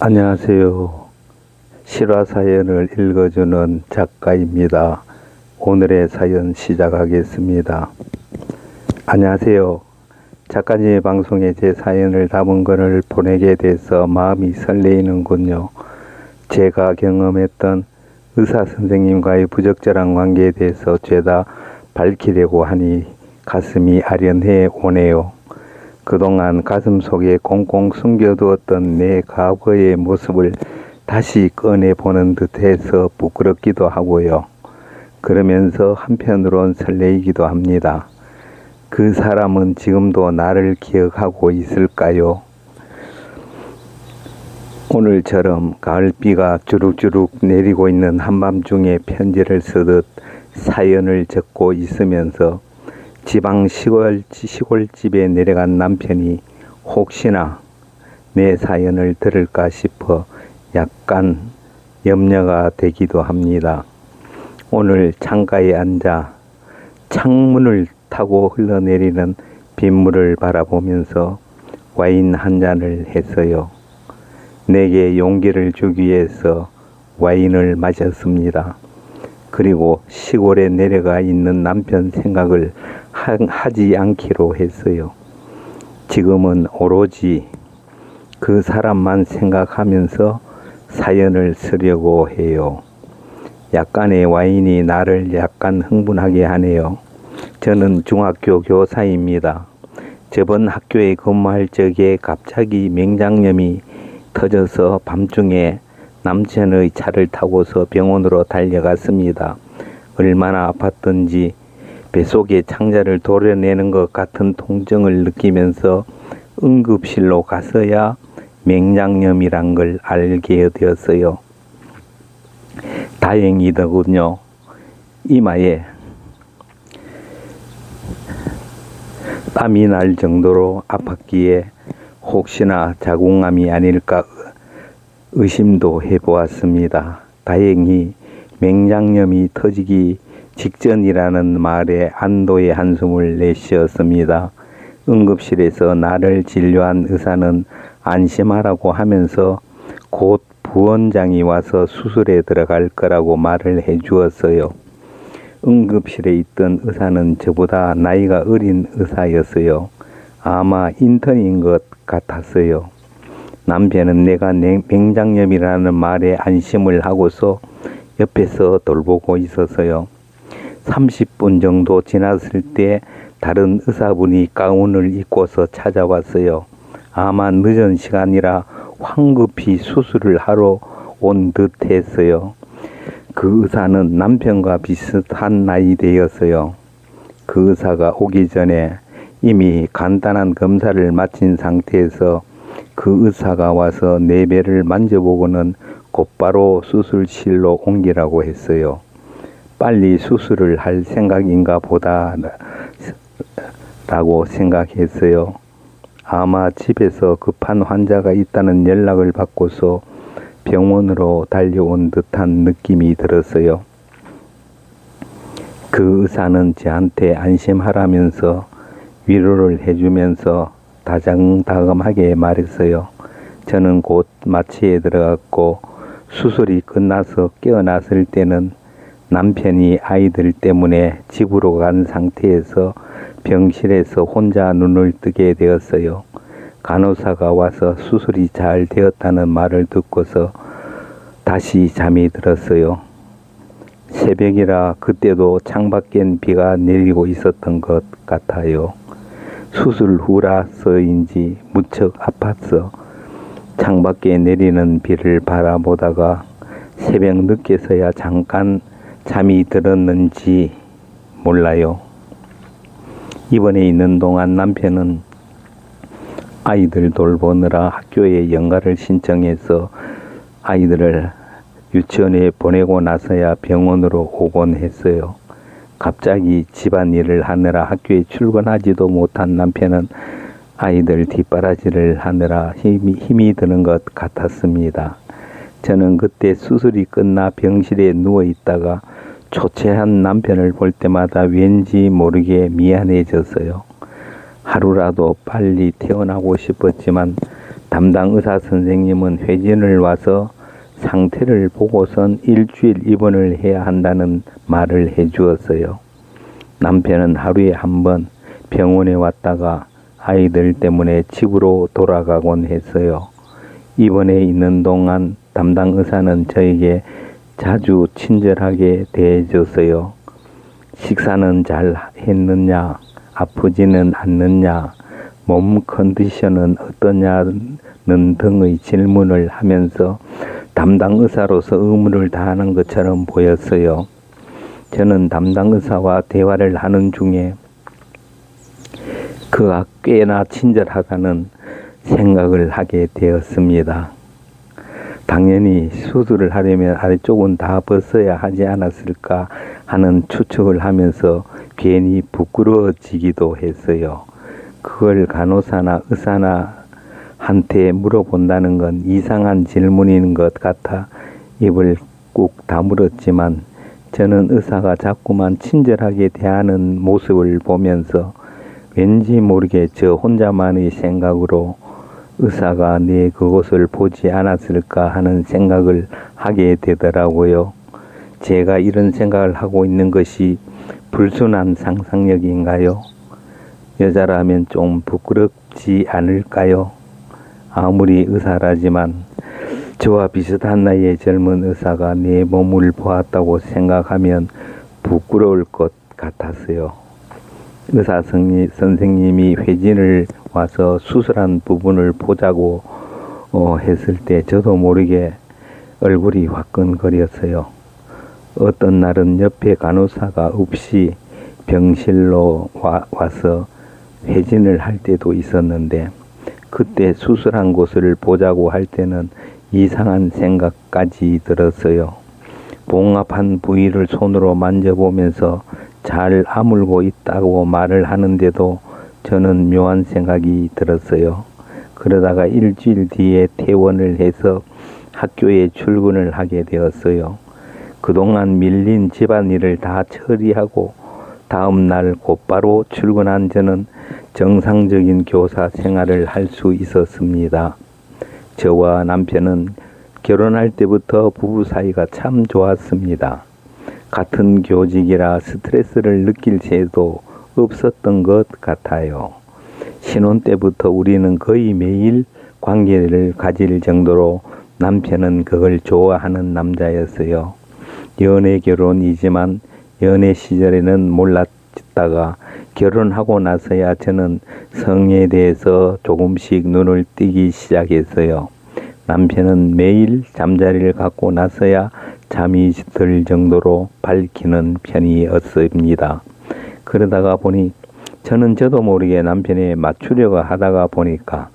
안녕하세요. 실화 사연을 읽어주는 작가입니다. 오늘의 사연 시작하겠습니다. 안녕하세요. 작가님의 방송에 제 사연을 담은 것을 보내게 돼서 마음이 설레이는군요. 제가 경험했던 의사 선생님과의 부적절한 관계에 대해서 죄다 밝히려고 하니 가슴이 아련해 오네요. 그동안 가슴 속에 꽁꽁 숨겨두었던 내 과거의 모습을 다시 꺼내보는 듯해서 부끄럽기도 하고요. 그러면서 한편으론 설레이기도 합니다. 그 사람은 지금도 나를 기억하고 있을까요? 오늘처럼 가을비가 주룩주룩 내리고 있는 한밤중에 편지를 쓰듯 사연을 적고 있으면서 지방 시골집에 내려간 남편이 혹시나 내 사연을 들을까 싶어 약간 염려가 되기도 합니다. 오늘 창가에 앉아 창문을 타고 흘러내리는 빗물을 바라보면서 와인 한 잔을 했어요. 내게 용기를 주기 위해서 와인을 마셨습니다. 그리고 시골에 내려가 있는 남편 생각을 하지 않기로 했어요. 지금은 오로지 그 사람만 생각하면서 사연을 쓰려고 해요. 약간의 와인이 나를 약간 흥분하게 하네요. 저는 중학교 교사입니다. 저번 학교에 근무할 적에 갑자기 맹장염이 터져서 밤중에 남편의 차를 타고서 병원으로 달려갔습니다. 얼마나 아팠던지 뱃속에 창자를 도려내는 것 같은 통증을 느끼면서 응급실로 가서야 맹장염이란 걸 알게 되었어요. 다행이더군요. 이마에 땀이 날 정도로 아팠기에 혹시나 자궁암이 아닐까 의심도 해보았습니다. 다행히 맹장염이 터지기 직전이라는 말에 안도의 한숨을 내쉬었습니다. 응급실에서 나를 진료한 의사는 안심하라고 하면서 곧 부원장이 와서 수술에 들어갈 거라고 말을 해주었어요. 응급실에 있던 의사는 저보다 나이가 어린 의사였어요. 아마 인턴인 것 같았어요. 남편은 내가 맹장염이라는 말에 안심을 하고서 옆에서 돌보고 있었어요. 30분 정도 지났을 때 다른 의사분이 가운을 입고서 찾아왔어요. 아마 늦은 시간이라 황급히 수술을 하러 온 듯 했어요. 그 의사는 남편과 비슷한 나이대였어요. 그 의사가 오기 전에 이미 간단한 검사를 마친 상태에서 그 의사가 와서 내 배를 만져보고는 곧바로 수술실로 옮기라고 했어요. 빨리 수술을 할 생각인가 보다 라고 생각했어요. 아마 집에서 급한 환자가 있다는 연락을 받고서 병원으로 달려온 듯한 느낌이 들었어요. 그 의사는 저한테 안심하라면서 위로를 해주면서 다정다감하게 말했어요. 저는 곧 마취에 들어갔고 수술이 끝나서 깨어났을 때는 남편이 아이들 때문에 집으로 간 상태에서 병실에서 혼자 눈을 뜨게 되었어요. 간호사가 와서 수술이 잘 되었다는 말을 듣고서 다시 잠이 들었어요. 새벽이라 그때도 창밖엔 비가 내리고 있었던 것 같아요. 수술 후라서인지 무척 아팠어. 창밖에 내리는 비를 바라보다가 새벽 늦게서야 잠깐 잠이 들었는지 몰라요. 입원해 있는 동안 남편은 아이들 돌보느라 학교에 연가를 신청해서 아이들을 유치원에 보내고 나서야 병원으로 오곤 했어요. 갑자기 집안일을 하느라 학교에 출근하지도 못한 남편은 아이들 뒷바라지를 하느라 힘이 드는 것 같았습니다. 저는 그때 수술이 끝나 병실에 누워 있다가 초췌한 남편을 볼 때마다 왠지 모르게 미안해졌어요. 하루라도 빨리 태어나고 싶었지만 담당 의사 선생님은 회진을 와서 상태를 보고선 일주일 입원을 해야 한다는 말을 해주었어요. 남편은 하루에 한 번 병원에 왔다가 아이들 때문에 집으로 돌아가곤 했어요. 입원해 있는 동안 담당 의사는 저에게 자주 친절하게 대해줬어요. 식사는 잘 했느냐, 아프지는 않느냐, 몸 컨디션은 어떠냐는 등의 질문을 하면서 담당 의사로서 의무를 다하는 것처럼 보였어요. 저는 담당 의사와 대화를 하는 중에 그가 꽤나 친절하다는 생각을 하게 되었습니다. 당연히 수술을 하려면 아래쪽은 다 벗어야 하지 않았을까 하는 추측을 하면서 괜히 부끄러워지기도 했어요. 그걸 간호사나 의사나 한테 물어본다는 건 이상한 질문인 것 같아 입을 꾹 다물었지만 저는 의사가 자꾸만 친절하게 대하는 모습을 보면서 왠지 모르게 저 혼자만의 생각으로 의사가 내 그곳을 보지 않았을까 하는 생각을 하게 되더라고요. 제가 이런 생각을 하고 있는 것이 불순한 상상력인가요? 여자라면 좀 부끄럽지 않을까요? 아무리 의사라지만 저와 비슷한 나이의 젊은 의사가 내 몸을 보았다고 생각하면 부끄러울 것 같았어요. 의사 선생님이 회진을 와서 수술한 부분을 보자고 했을 때 저도 모르게 얼굴이 화끈거렸어요. 어떤 날은 옆에 간호사가 없이 병실로 와서 회진을 할 때도 있었는데 그때 수술한 곳을 보자고 할 때는 이상한 생각까지 들었어요. 봉합한 부위를 손으로 만져보면서 잘 아물고 있다고 말을 하는데도 저는 묘한 생각이 들었어요. 그러다가 일주일 뒤에 퇴원을 해서 학교에 출근을 하게 되었어요. 그동안 밀린 집안일을 다 처리하고 다음 날 곧바로 출근한 저는 정상적인 교사 생활을 할 수 있었습니다. 저와 남편은 결혼할 때부터 부부 사이가 참 좋았습니다. 같은 교직이라 스트레스를 느낄 새도 없었던 것 같아요. 신혼 때부터 우리는 거의 매일 관계를 가질 정도로 남편은 그걸 좋아하는 남자였어요. 연애 결혼이지만 연애 시절에는 몰랐다가 결혼하고 나서야 저는 성에 대해서 조금씩 눈을 띄기 시작했어요. 남편은 매일 잠자리를 갖고 나서야 잠이 들 정도로 밝히는 편이었습니다. 그러다가 보니 저도 모르게 남편에 맞추려고 하다가 보니까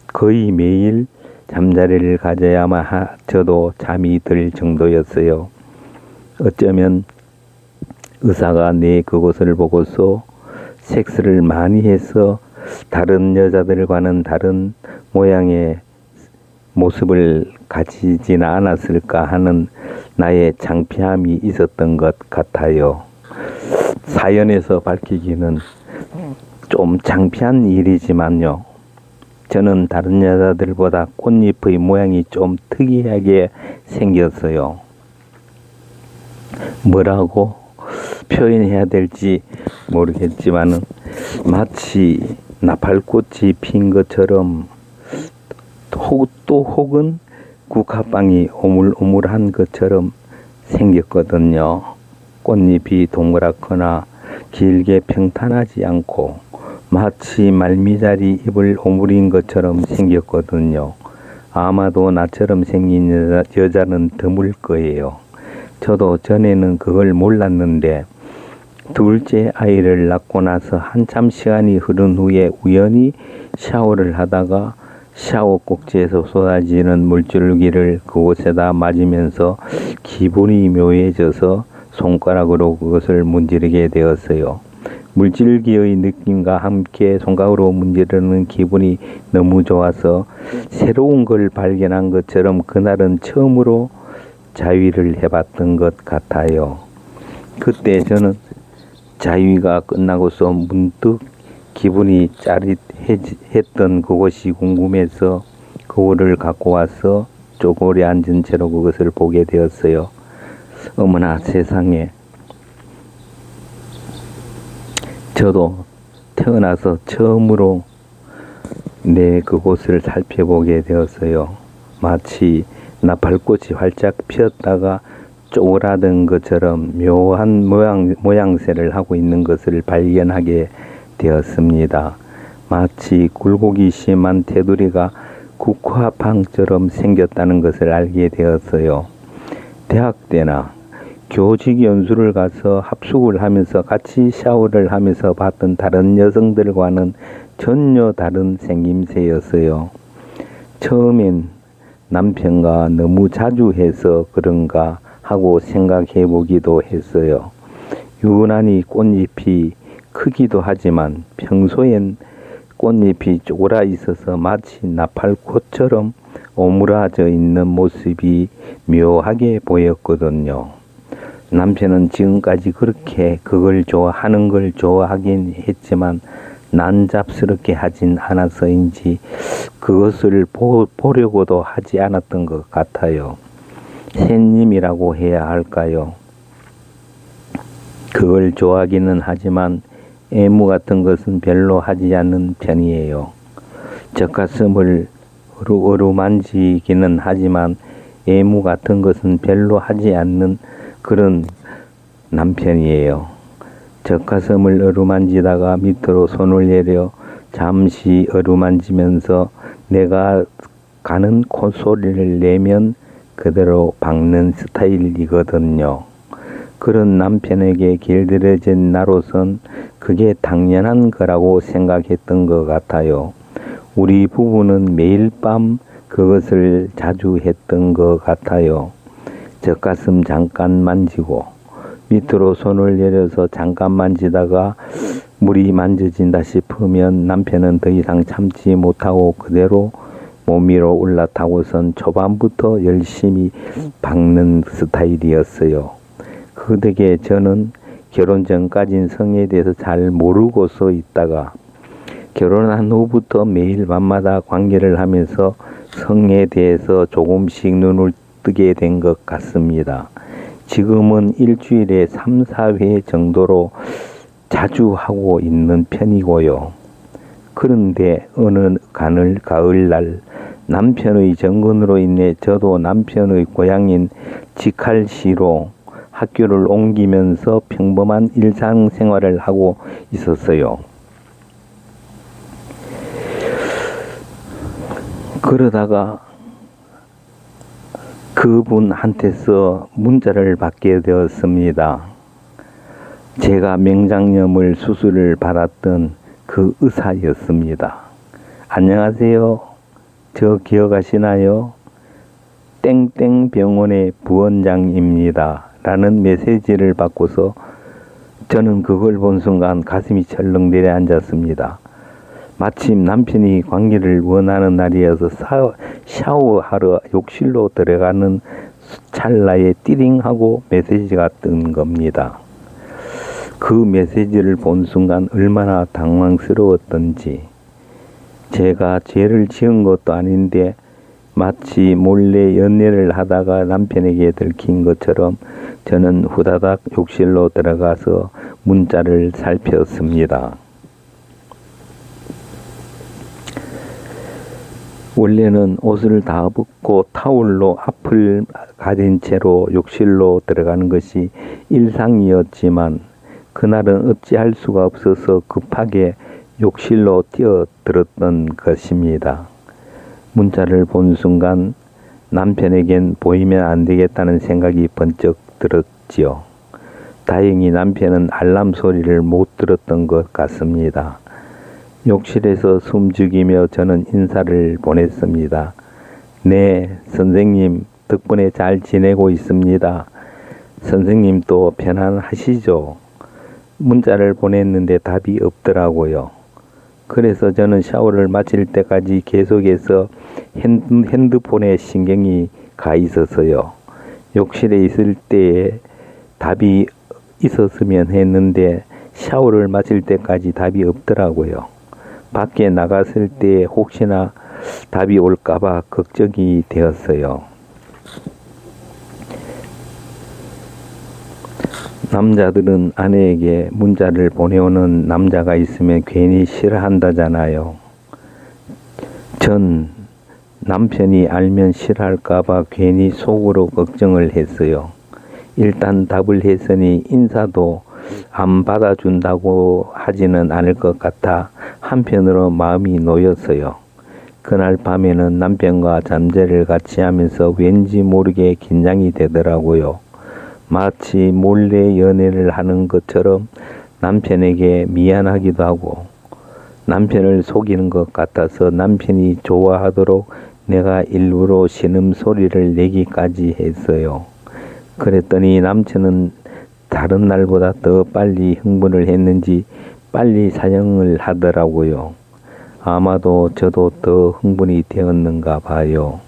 거의 매일 잠자리를 가져야만 저도 잠이 들 정도였어요. 어쩌면 의사가 내 그곳을 보고서 섹스를 많이 해서 다른 여자들과는 다른 모양의 모습을 가지지는 않았을까 하는 나의 창피함이 있었던 것 같아요. 사연에서 밝히기는 좀 창피한 일이지만요. 저는 다른 여자들보다 꽃잎의 모양이 좀 특이하게 생겼어요. 뭐라고 표현해야 될지 모르겠지만 마치 나팔꽃이 핀 것처럼 또 혹은 국화빵이 오물오물한 것처럼 생겼거든요. 꽃잎이 동그랗거나 길게 평탄하지 않고 마치 말미잘이 잎을 오므린 것처럼 생겼거든요. 아마도 나처럼 생긴 여자는 드물 거예요. 저도 전에는 그걸 몰랐는데 둘째 아이를 낳고 나서 한참 시간이 흐른 후에 우연히 샤워를 하다가 샤워 꼭지에서 쏟아지는 물줄기를 그곳에다 맞으면서 기분이 묘해져서 손가락으로 그것을 문지르게 되었어요. 물줄기의 느낌과 함께 손가락으로 문지르는 기분이 너무 좋아서 새로운 걸 발견한 것처럼 그날은 처음으로 자위를 해봤던 것 같아요. 그때 저는 자위가 끝나고서 문득 기분이 짜릿했던 그것이 궁금해서 거울을 갖고 와서 쪼그려 앉은 채로 그것을 보게 되었어요. 어머나 세상에, 저도 태어나서 처음으로 내 그곳을 살펴보게 되었어요. 마치 나팔꽃이 활짝 피었다가 쪼그라든 것처럼 묘한 모양새를 하고 있는 것을 발견하게 되었습니다. 마치 굴곡이 심한 테두리가 국화방처럼 생겼다는 것을 알게 되었어요. 대학 때나 교직 연수를 가서 합숙을 하면서 같이 샤워를 하면서 봤던 다른 여성들과는 전혀 다른 생김새였어요. 처음엔 남편과 너무 자주 해서 그런가 하고 생각해 보기도 했어요. 유난히 꽃잎이 크기도 하지만 평소엔 꽃잎이 쪼그라 있어서 마치 나팔꽃처럼 오므라져 있는 모습이 묘하게 보였거든요. 남편은 지금까지 그렇게 그걸 좋아하는 걸 좋아하긴 했지만 난잡스럽게 하진 않아서인지 그것을 보려고도 하지 않았던 것 같아요. 샌님이라고 해야 할까요? 그걸 좋아하기는 하지만 애무 같은 것은 별로 하지 않는 편이에요. 젖가슴을 어루만지기는 하지만 애무 같은 것은 별로 하지 않는 그런 남편이에요. 젖가슴을 어루만지다가 밑으로 손을 내려 잠시 어루만지면서 내가 가는 콧소리를 내면 그대로 박는 스타일이거든요. 그런 남편에게 길들여진 나로선 그게 당연한 거라고 생각했던 것 같아요. 우리 부부는 매일 밤 그것을 자주 했던 것 같아요. 젖가슴 잠깐 만지고 밑으로 손을 내려서 잠깐 만지다가 물이 만져진다 싶으면 남편은 더 이상 참지 못하고 그대로 몸 위로 올라타고선 초반부터 열심히 박는 스타일이었어요. 그 덕에 저는 결혼 전까진 성에 대해서 잘 모르고서 있다가 결혼한 후부터 매일 밤마다 관계를 하면서 성에 대해서 조금씩 눈을 뜨게 된 것 같습니다. 지금은 일주일에 3, 4회 정도로 자주 하고 있는 편이고요. 그런데 어느 가을날 남편의 정근으로 인해 저도 남편의 고향인 직할시로 학교를 옮기면서 평범한 일상생활을 하고 있었어요. 그러다가 그분한테서 문자를 받게 되었습니다. 제가 명장염을 수술을 받았던 그 의사였습니다. 안녕하세요. 저 기억하시나요? 땡땡 병원의 부원장입니다. 라는 메시지를 받고서 저는 그걸 본 순간 가슴이 철렁 내려앉았습니다. 마침 남편이 관계를 원하는 날이어서 샤워하러 욕실로 들어가는 찰나에 띠링하고 메시지가 뜬 겁니다. 그 메시지를 본 순간 얼마나 당황스러웠던지 제가 죄를 지은 것도 아닌데 마치 몰래 연애를 하다가 남편에게 들킨 것처럼 저는 후다닥 욕실로 들어가서 문자를 살폈습니다. 원래는 옷을 다 벗고 타올로 앞을 가린 채로 욕실로 들어가는 것이 일상이었지만 그날은 어찌할 수가 없어서 급하게 욕실로 뛰어들었던 것입니다. 문자를 본 순간 남편에겐 보이면 안 되겠다는 생각이 번쩍 들었지요. 다행히 남편은 알람 소리를 못 들었던 것 같습니다. 욕실에서 숨죽이며 저는 인사를 보냈습니다. 네, 선생님 덕분에 잘 지내고 있습니다. 선생님도 편안하시죠? 문자를 보냈는데 답이 없더라고요. 그래서 저는 샤워를 마칠 때까지 계속해서 핸드폰에 신경이 가 있었어요. 욕실에 있을 때에 답이 있었으면 했는데 샤워를 마칠 때까지 답이 없더라고요. 밖에 나갔을 때 혹시나 답이 올까봐 걱정이 되었어요. 남자들은 아내에게 문자를 보내오는 남자가 있으면 괜히 싫어한다잖아요. 전 남편이 알면 싫어할까봐 괜히 속으로 걱정을 했어요. 일단 답을 했으니 인사도 안 받아준다고 하지는 않을 것 같아 한편으로 마음이 놓였어요. 그날 밤에는 남편과 잠자리를 같이 하면서 왠지 모르게 긴장이 되더라고요. 마치 몰래 연애를 하는 것처럼 남편에게 미안하기도 하고 남편을 속이는 것 같아서 남편이 좋아하도록 내가 일부러 신음소리를 내기까지 했어요. 그랬더니 남편은 다른 날보다 더 빨리 흥분을 했는지 빨리 사양을 하더라고요. 아마도 저도 더 흥분이 되었는가 봐요.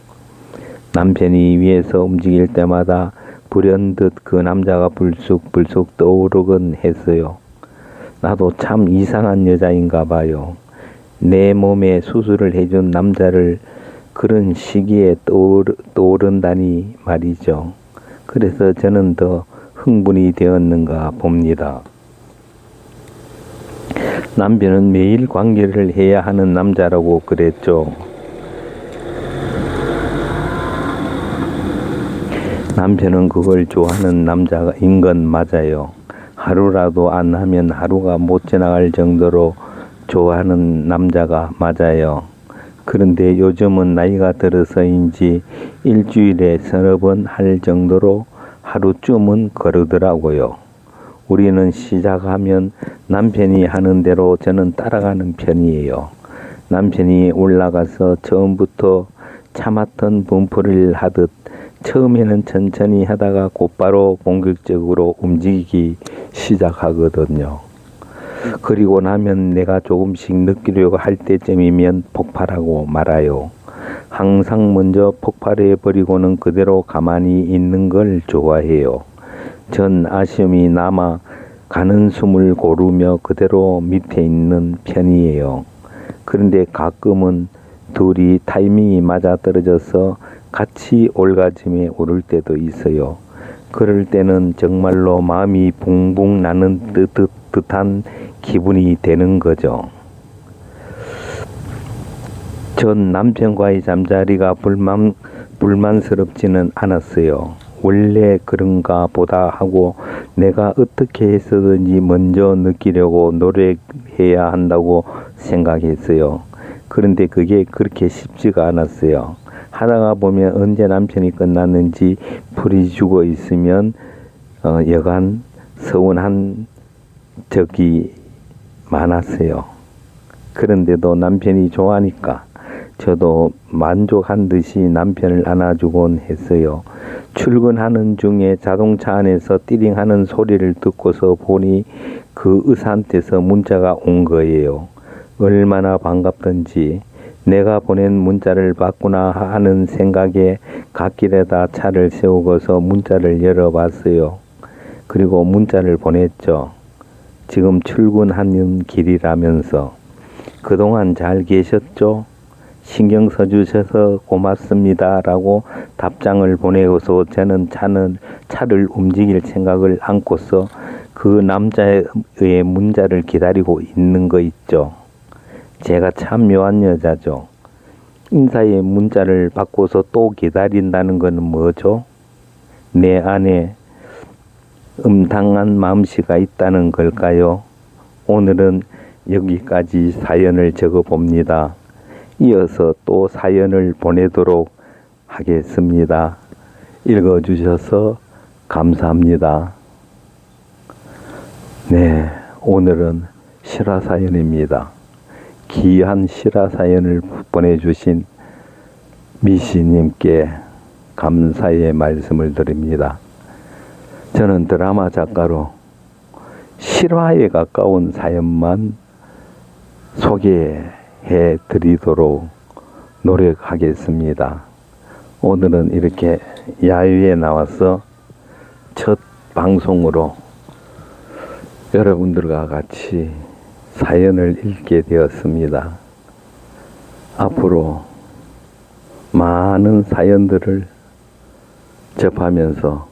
남편이 위에서 움직일 때마다 불현듯 그 남자가 불쑥불쑥 떠오르곤 했어요. 나도 참 이상한 여자인가 봐요. 내 몸에 수술을 해준 남자를 그런 시기에 떠오른다니 말이죠. 그래서 저는 더 흥분이 되었는가 봅니다. 남편은 매일 관계를 해야 하는 남자라고 그랬죠. 남편은 그걸 좋아하는 남자인 건 맞아요. 하루라도 안 하면 하루가 못 지나갈 정도로 좋아하는 남자가 맞아요. 그런데 요즘은 나이가 들어서인지 일주일에 서너 번 할 정도로 하루쯤은 거르더라고요. 우리는 시작하면 남편이 하는 대로 저는 따라가는 편이에요. 남편이 올라가서 처음부터 참았던 분풀이를 하듯 처음에는 천천히 하다가 곧바로 본격적으로 움직이기 시작하거든요. 그리고 나면 내가 조금씩 느끼려고 할 때쯤이면 폭발하고 말아요. 항상 먼저 폭발해 버리고는 그대로 가만히 있는 걸 좋아해요. 전 아쉬움이 남아 가는 숨을 고르며 그대로 밑에 있는 편이에요. 그런데 가끔은 둘이 타이밍이 맞아 떨어져서 같이 올가짐에 오를 때도 있어요. 그럴 때는 정말로 마음이 붕붕 나는 듯한 기분이 되는 거죠. 전 남편과의 잠자리가 불만스럽지는 않았어요. 원래 그런가 보다 하고 내가 어떻게 해서든지 먼저 느끼려고 노력해야 한다고 생각했어요. 그런데 그게 그렇게 쉽지가 않았어요. 하다가 보면 언제 남편이 끝났는지 풀이 죽어 있으면 여간 서운한 적이 많았어요. 그런데도 남편이 좋아하니까 저도 만족한 듯이 남편을 안아주곤 했어요. 출근하는 중에 자동차 안에서 띠링하는 소리를 듣고서 보니 그 의사한테서 문자가 온 거예요. 얼마나 반갑던지 내가 보낸 문자를 받구나 하는 생각에 갓길에다 차를 세우고서 문자를 열어봤어요. 그리고 문자를 보냈죠. 지금 출근하는 길이라면서 그동안 잘 계셨죠? 신경 써주셔서 고맙습니다 라고 답장을 보내고서 저는 차를 움직일 생각을 안고서 그 남자의 문자를 기다리고 있는 거 있죠. 제가 참 묘한 여자죠. 인사의 문자를 받고서 또 기다린다는 것은 뭐죠? 내 안에 음탕한 마음씨가 있다는 걸까요? 오늘은 여기까지 사연을 적어 봅니다. 이어서 또 사연을 보내도록 하겠습니다. 읽어주셔서 감사합니다. 네, 오늘은 실화사연입니다. 귀한 실화사연을 보내주신 미시님께 감사의 말씀을 드립니다. 저는 드라마 작가로 실화에 가까운 사연만 소개해 드리도록 노력하겠습니다. 오늘은 이렇게 야유에 나와서 첫 방송으로 여러분들과 같이 사연을 읽게 되었습니다. 앞으로 많은 사연들을 접하면서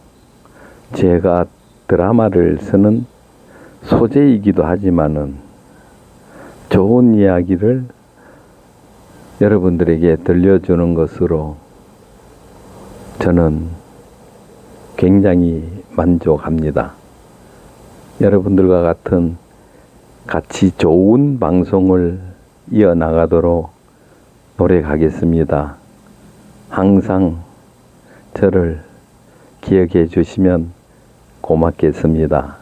제가 드라마를 쓰는 소재이기도 하지만은 좋은 이야기를 여러분들에게 들려주는 것으로 저는 굉장히 만족합니다. 여러분들과 같이 좋은 방송을 이어나가도록 노력하겠습니다. 항상 저를 기억해 주시면 고맙겠습니다.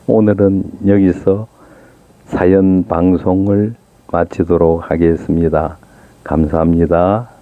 오늘은 여기서 사연 방송을 마치도록 하겠습니다. 감사합니다.